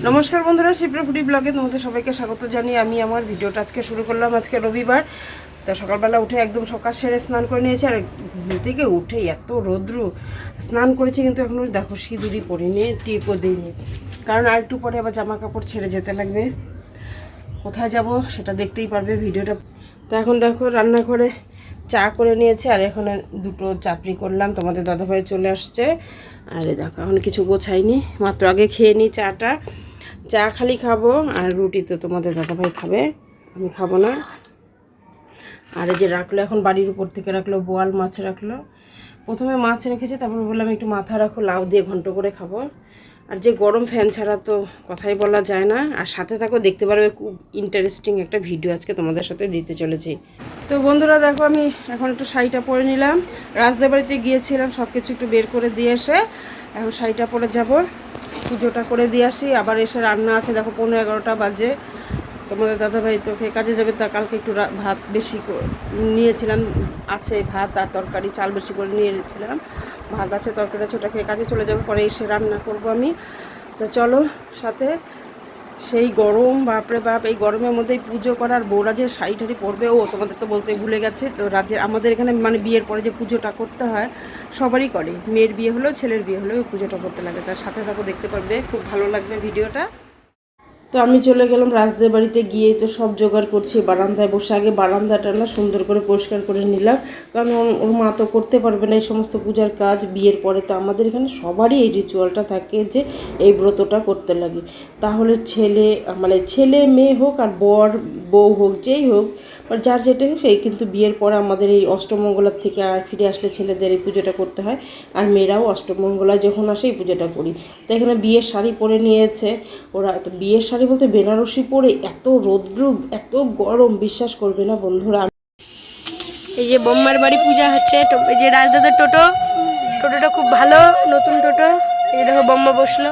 নমস্কার বন্ধুরা, শিপ্রা ফুডি ব্লগে তোমাদের সবাইকে স্বাগত জানিয়ে আমি আমার ভিডিওটা আজকে শুরু করলাম। আজকে রবিবার, তো সকালবেলা উঠে একদম সকাল সেরে স্নান করে নিয়েছি। আর ঘুম থেকে উঠে এত রৌদ্রু, স্নান করেছি কিন্তু এখনও দেখো সিঁদুরি পরিনি, টিপও দিইনি, কারণ আর একটু পরে আবার জামা কাপড় ছেড়ে যেতে লাগবে। কোথায় যাব সেটা দেখতেই পারবে ভিডিওটা। তো এখন দেখো রান্না করে চা করে নিয়েছি, আর এখানে দুটো চাপড়ি করলাম। তোমাদের দাদাভাই চলে আসছে, আরে দেখো এখন কিছু গোছাইনি, মাত্র আগে খেয়ে নিই চাটা। চা খালি খাবো, আর রুটি তো তোমাদের দাদাভাই খাবে, আমি খাবো না। আর এই যে রাখলো, এখন বাড়ির উপর থেকে রাখলো বোয়াল মাছ রাখলো। প্রথমে মাছ রেখেছে, তারপর বললাম একটু মাথা রাখো, লাউ দিয়ে ঘন্ট করে খাবো। আর যে গরম, ফ্যান ছাড়া তো কথাই বলা যায় না। আর সাথে থাকো, দেখতে পারবে খুব ইন্টারেস্টিং একটা ভিডিও আজকে তোমাদের সাথে দিতে চলেছি। তো বন্ধুরা দেখো, আমি এখন একটু শাড়িটা পরে নিলাম। রাজদের বাড়িতে গিয়েছিলাম, সব কিছু একটু বের করে দিয়ে এসে এখন শাড়িটা পরে যাব, পুজোটা করে দিয়ে আসি। আবার এসে রান্না আছে, দেখো 11:30 বাজে। তোমাদের দাদাভাই তো খেয়ে কাজে যাবে, তা কালকে একটু ভাত বেশি নিয়েছিলাম, আছে ভাত আর তরকারি, চাল বেশি করে নিয়েছিলাম। ভাত আছে, তরকারি আছে, ওটা খেয়ে কাজে চলে যাবে, পরে এসে রান্না করব আমি। তো চলো সাথে। সেই গরম, বাপরে বাপ, এই গরমের মধ্যেই পুজো করার, বউরা যে শাড়ি টাড়ি পরবে, ও তোমাদের তো বলতে ভুলে গেছে। তো আমাদের এখানে মানে বিয়ের পরে যে পুজোটা করতে হয় সবারই করে, মেয়ের বিয়ে হলেও ছেলের বিয়ে হলেও পুজোটা করতে লাগে। তার সাথে থাকো, দেখতে পারবে, খুব ভালো লাগবে ভিডিওটা। তো আমি চলে গেলাম রাজদের বাড়িতে, গিয়েই তো সব জোগাড় করছি। বারান্দায় বসে আগে বারান্দাটা না সুন্দর করে পরিষ্কার করে নিলাম, কারণ ওর মা তো করতে পারবে না এই সমস্ত পূজার কাজ বিয়ের পরে। তো আমাদের এখানে সবারই এই রিচুয়ালটা থাকে যে এই ব্রতটা করতে লাগে। তাহলে ছেলে মেয়ে হোক আর বউ হোক, যেই হোক, যার যেটা হোক, সেই কিন্তু বিয়ের পরে আমাদের এই অষ্টমঙ্গলার থেকে ফিরে আসলে ছেলেদের এই পুজোটা করতে হয়। আর মেয়েরাও অষ্টমঙ্গলায় যখন আসে এই পুজোটা করি। তো এখানে বিয়ের শাড়ি পরে নিয়েছে ওরা। তো বিয়ের শাড়ি বলতে বেনারসি পরে, এত রৌদ্র, এত গরম, বিশ্বাস করবে না বন্ধুরা। এই যে বোম্মার বাড়ি পূজা হচ্ছে, এই যে রাজদাদার টোটোটা খুব ভালো, নতুন টোটো। এই দেখো বোম্মা বসলো।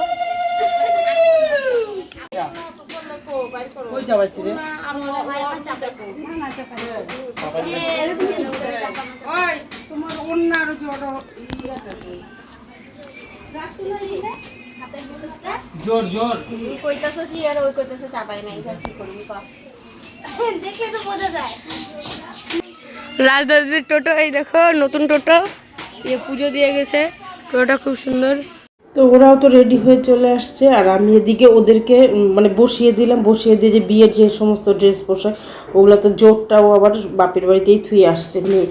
জোর জোর কইতাছি আর ওই কইতাছে চাপাই নাই, কি করবি ক দেখলে তো বোঝা যায়। রাজদাদাদের টোটো, এই দেখো নতুন টোটো, পুজো দিয়ে গেছে, টোটোটা খুব সুন্দর। তো ওরাও তো রেডি হয়ে চলে আসছে, আর আমি এদিকে ওদেরকে মানে বসিয়ে দিলাম। বসিয়ে দিয়ে যে বিয়ের যে সমস্ত ড্রেস পোশাক, ওগুলো তো জোরটাও আবার বাপের বাড়িতেই থুয়ে আসছে মেয়ে।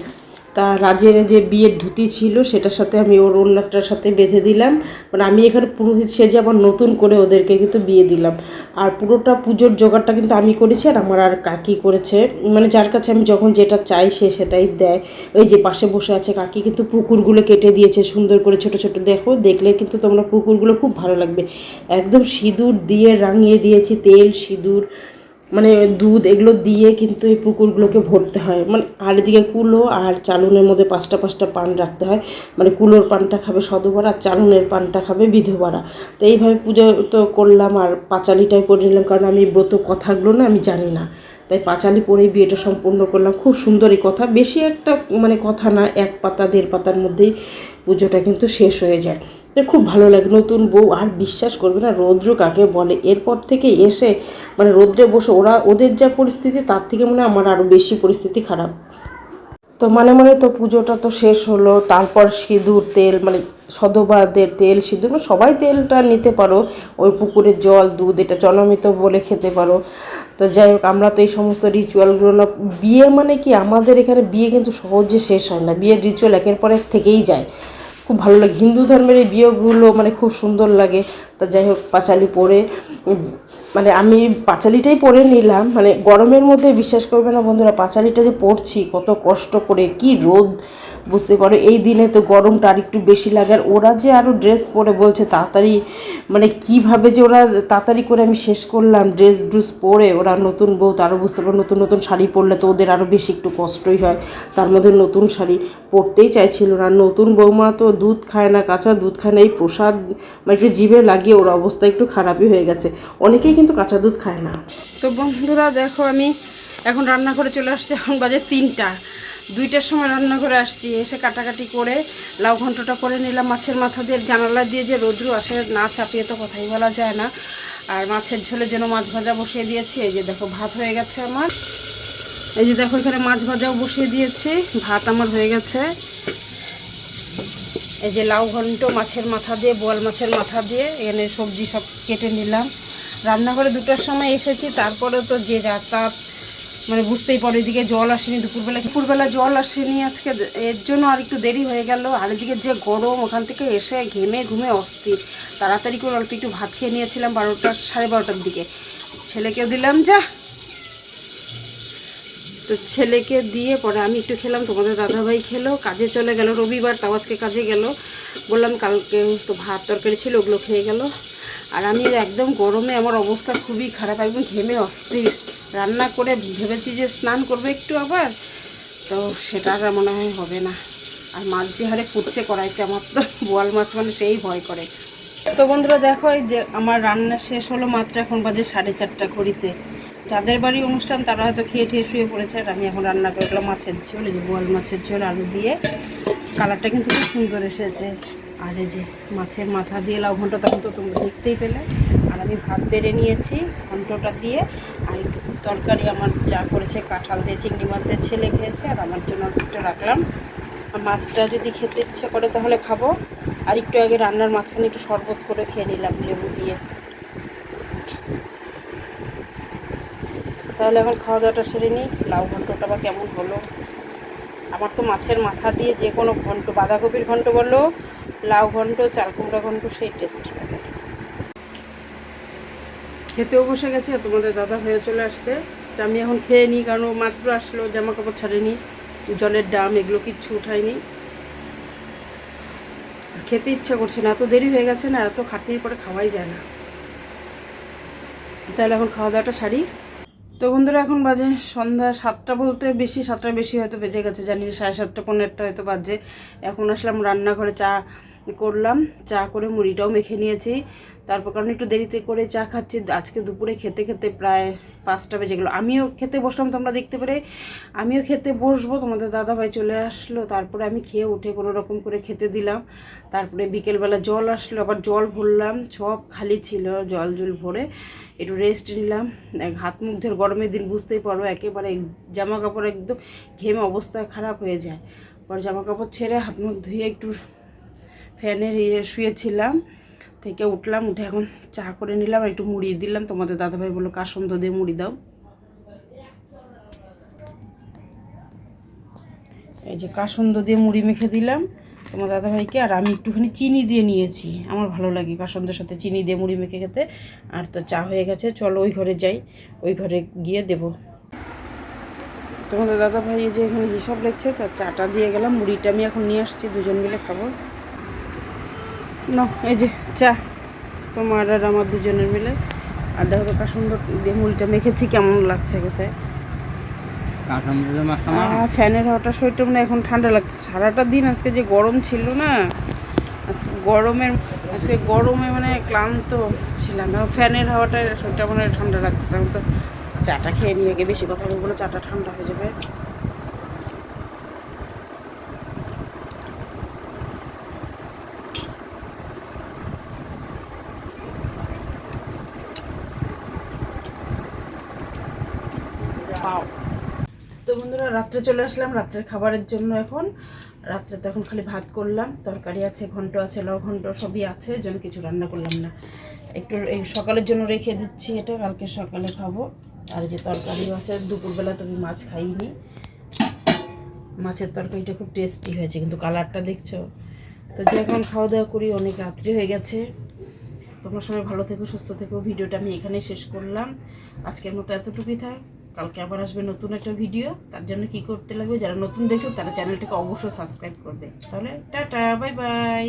তা রাজের যে বিয়ের ধুতি ছিল সেটার সাথে আমি ওর ওড়নাটার সাথে বেঁধে দিলাম। মানে আমি এখানে পুরোহিত সেজে আবার নতুন করে ওদেরকে কিন্তু বিয়ে দিলাম। আর পুরোটা পুজোর জোগাড়টা কিন্তু আমি করেছি, আর আমার আর কাকি করেছে। মানে যার কাছে আমি যখন যেটা চাই সে সেটাই দেয়। ওই যে পাশে বসে আছে কাকি, কিন্তু পুকুরগুলো কেটে দিয়েছে সুন্দর করে, ছোট ছোট। দেখলে কিন্তু তোমরা পুকুরগুলো খুব ভালো লাগবে, একদম সিঁদুর দিয়ে রাঙিয়ে দিয়েছি, তেল সিঁদুর মানে দুধ এগুলো দিয়ে কিন্তু এই পুকুরগুলোকে ভরতে হয়। মানে আর এদিকে কুলো আর চালনের মধ্যে পাঁচটা পাঁচটা পান রাখতে হয়। মানে কুলোর পানটা খাবে সধবার, আর চালনের পানটা খাবে বিধবারা। তো এইভাবে পুজো তো করলাম, আর পাঁচালিটাই করে নিলাম, কারণ আমি ব্রত কথাগুলো না আমি জানি না, তাই পাঁচালি পরেই বিয়েটা সম্পূর্ণ করলাম। খুব সুন্দর এই কথা, বেশি একটা মানে কথা না, 1 পাতা 1.5 পাতার মধ্যেই পুজোটা কিন্তু শেষ হয়ে যায়। তো খুব ভালো লাগে। নতুন বউ, আর বিশ্বাস করবে না রৌদ্র কাকে বলে। এরপর থেকে এসে মানে রৌদ্রে বসে ওদের যা পরিস্থিতি, তার থেকে মনে হয় আমার আরও বেশি পরিস্থিতি খারাপ। তো মানে তো পুজোটা তো শেষ হলো। তারপর সিঁদুর তেল, মানে সধবাদের তেল সিঁদুর, মানে সবাই তেলটা নিতে পারো। ওই পুকুরের জল দুধ এটা জনমিত বলে খেতে পারো। তো যাই হোক, আমরা তো এই সমস্ত রিচুয়ালগুলো না, বিয়ে মানে কি আমাদের এখানে বিয়ে কিন্তু সহজে শেষ হয় না, বিয়ের রিচুয়াল একের পর এক থেকেই যায়। খুব ভালো লাগে হিন্দু ধর্মের এই বিয়েগুলো, মানে খুব সুন্দর লাগে। তা যাই হোক, পাঁচালি পরে মানে আমি পাঁচালিটাই পরে নিলাম। মানে গরমের মধ্যে বিশ্বাস করবে না বন্ধুরা, পাঁচালিটা যে পরছি কত কষ্ট করে, কি রোদ, বুঝতে পারো। এই দিনে তো গরমটা আর একটু বেশি লাগে। আর ওরা যে আরও ড্রেস পরে বলছে তাড়াতাড়ি, মানে কীভাবে যে ওরা তাড়াতাড়ি করে আমি শেষ করলাম ড্রেস পরে। ওরা নতুন বউ, তারও বুঝতে পারো নতুন নতুন শাড়ি পরলে তো ওদের আরও বেশি একটু কষ্টই হয়। তার মধ্যে নতুন শাড়ি পরতেই চাইছিল না। নতুন বৌমা তো দুধ খায় না, কাঁচা দুধ খায় না, এই প্রসাদ মানে একটু জিভে লাগিয়ে ওর অবস্থা একটু খারাপই হয়ে গেছে। অনেকেই কিন্তু কাঁচা দুধ খায় না। তো বন্ধুরা দেখো, আমি এখন রান্না করে চলে আসছি। এখন বাজে 3টা, 2টার সময় রান্না করে আসছি। এসে কাটাকাটি করে লাউ ঘন্টটা করে নিলাম। মাছের মাথা দিয়ে জানালা দিয়ে যে রৌদ্র আসে, না চাপিয়ে তো কথাই বলা যায় না। আর মাছের ঝোলের জন্য মাছ ভাজা বসিয়ে দিয়েছি। এই যে দেখো ভাত হয়ে গেছে আমার। এই যে দেখো এখানে মাছ ভাজাও বসিয়ে দিয়েছি, ভাত আমার হয়ে গেছে। এই যে লাউ ঘন্ট মাছের মাথা দিয়ে, বোয়াল মাছের মাথা দিয়ে এখানে সবজি সব কেটে নিলাম। রান্নাঘরে 2টার সময় এসেছি, তারপরে তো যে যাতায়াত মানে বুঝতেই পারো, এদিকে জল আসেনি দুপুরবেলা জল আসেনি আজকে, এর জন্য আর একটু দেরি হয়ে গেল। আর এদিকে যে গরম, ওখান থেকে এসে ঘুমে অস্থির। তাড়াতাড়ি করে অল্প একটু ভাত খেয়ে নিয়েছিলাম 12টার দিকে। ছেলেকেও দিলাম যা, তো ছেলেকে দিয়ে পরে আমি একটু খেলাম, তোমাদের দাদাভাই খেলো, কাজে চলে গেল, রবিবার তাও আজকে কাজে গেল। বললাম কালকে তো ভাত তরকারি ছিল, ওগুলো খেয়ে গেল। আর আমি একদম গরমে আমার অবস্থা খুবই খারাপ, একদম ঘেমে অস্থির। রান্না করে ভেবেছি যে স্নান করবে একটু আবার, তো সেটা আর মনে হয় হবে না। আর মাছ যে হারে ফুটছে কড়াইতে, আমার তো বোয়াল মাছ মানে সেই ভয় করে। তো বন্ধুরা দেখো, এই যে আমার রান্না শেষ হলো মাত্র, এখন বাজে 4:30 ঘড়িতে। যাদের বাড়ি অনুষ্ঠান তারা হয়তো খেয়ে ঠেয়ে শুয়ে পড়েছে। আর আমি এখন রান্না করলাম মাছের ঝোল, এই যে বোয়াল মাছের ঝোল আলু দিয়ে। কালারটা কিন্তু খুব সুন্দর এসেছে। আর এই যে মাছের মাথা দিয়ে লাউ ঘন্ট, তখন তো তোমরা দেখতেই পেলে। আর আমি ভাত বেড়ে নিয়েছি ঘন্টটা দিয়ে। আর একটু তরকারি আমার যা করেছে, কাঁঠাল দিয়ে চিংড়ি মাছ দিয়ে, ছেলে খেয়েছে, আর আমার জন্য একটু রাখলাম। আর মাছটা যদি খেতে ইচ্ছে করে তাহলে খাবো। আর একটু আগে রান্নার মাঝখানে একটু শরবত করে খেয়ে নিলাম লেবু দিয়ে। তাহলে এখন খাওয়া দাওয়াটা সেরে নিই। লাউ ঘন্টটা বা কেমন হলো। আমার তো মাছের মাথা দিয়ে যে কোনো ঘন্ট, বাঁধাকপির ঘন্ট বলো, লাউ ঘন্ট, চাল কুমড়া ঘন্ট, সেই টেস্ট। খেতেও বসে গেছে, আর তোমাদের দাদা হয়ে চলে আসছে। তো আমি এখন খেয়ে নিই, কারণ ও মাত্র আসলো, জামা কাপড় ছাড়েনি, জলের ডাম এগুলো কিচ্ছু উঠায়নি। খেতে ইচ্ছা করছে না, এত দেরি হয়ে গেছে না, এত খাটনির পরে খাওয়াই যায় না। তাহলে এখন খাওয়া দাওয়াটা সারি। তো বন্ধুরা এখন বাজে সন্ধ্যা 7টা, বলতে বেশি 7টার বেশি হয়তো বেজে গেছে, জানি না, 7:30 পৌনে 8টা হয়তো বাজে। এখন আসলাম রান্নাঘরে, চা করলাম, চা করে মুড়িটাও মেখে নিয়েছি। তারপর কারণ একটু দেরিতে করে চা খাচ্ছি, আজকে দুপুরে খেতে খেতে প্রায় 5টা বেজে গেলো। আমিও খেতে বসলাম, তোমরা দেখতে পেরে আমিও খেতে বসবো, তোমাদের দাদাভাই চলে আসলো। তারপরে আমি খেয়ে উঠে কোনো রকম করে খেতে দিলাম। তারপরে বিকেলবেলা জল আসলো, আবার জল ভরলাম, সব খালি ছিল, জল ভরে একটু রেস্ট নিলাম। হাত মুখ ধরে, গরমের দিন বুঝতেই পারো, একেবারে জামা কাপড় একদম ঘেমে অবস্থা খারাপ হয়ে যায়। পরে জামা কাপড় ছেড়ে হাত মুখ ধুয়ে একটু ফ্যানের শুয়েছিলাম, থেকে উঠলাম, উঠে এখন চা করে নিলাম, একটু মুড়ি দিলাম। তোমাদের দাদাভাই বললো কাসন্দ দিয়ে মুড়ি দাও। এই যে কাসন্দ দিয়ে মুড়ি মেখে দিলাম তোমার দাদাভাইকে। আর আমি একটুখানি চিনি দিয়ে নিয়েছি, আমার ভালো লাগে কাসন্দের সাথে চিনি দিয়ে মুড়ি মেখে খেতে। আর তো চা হয়ে গেছে, চলো ওই ঘরে যাই, ওই ঘরে গিয়ে দেব। তোমাদের দাদাভাই যে এখানে হিসাব লিখছে, তার চাটা দিয়ে গেলাম, মুড়িটা আমি এখন নিয়ে আসছি, দুজন মিলে খাবো। না এই যে চা, তোমার আর আমার দুজনের মিলে। আর দেখো তো কাসন্দ দিয়ে মুড়িটা মেখেছি, কেমন লাগছে খেতে। ফ্যানের হাওয়াটা শরীরটা মানে এখন ঠান্ডা লাগছে। সারাটা দিন আজকে যে গরম ছিল না, আজকে গরমে মানে ক্লান্ত ছিলাম। ফ্যানের হাওয়াটা শরীরটা মানে ঠান্ডা লাগছে। এখন তো চাটা খেয়ে নিয়ে গিয়ে, বেশি কথা বলবো না, চাটা ঠান্ডা হয়ে যাবে। তো বন্ধুরা রাত্রে চলে আসলাম রাত্রের খাবারের জন্য। এখন রাত্রে তো এখন খালি ভাত করলাম, তরকারি আছে, ঘন্ট আছে, লাউ ঘন্ট সবই আছে, জন্য কিছু রান্না করলাম না। একটু এই সকালের জন্য রেখে দিচ্ছি, এটা কালকে সকালে খাবো। আর যে তরকারিও আছে, দুপুরবেলা তো আমি মাছ খাইনি, মাছের তরকারিটা খুব টেস্টি হয়েছে, কিন্তু কালারটা দেখছো। তো যে এখন খাওয়া দাওয়া করি, অনেক রাত্রি হয়ে গেছে। তোমরা সবাই ভালো থেকো, সুস্থ থেকো। ভিডিওটা আমি এখানেই শেষ করলাম, আজকের মতো এতটুকুই থাক। কালকে আবার আসবে নতুন একটা ভিডিও, তার জন্য কি করতে লাগবে, যারা নতুন দেখছো তারা চ্যানেলটাকে অবশ্যই সাবস্ক্রাইব করবে। তাহলে টাটা, বাই বাই।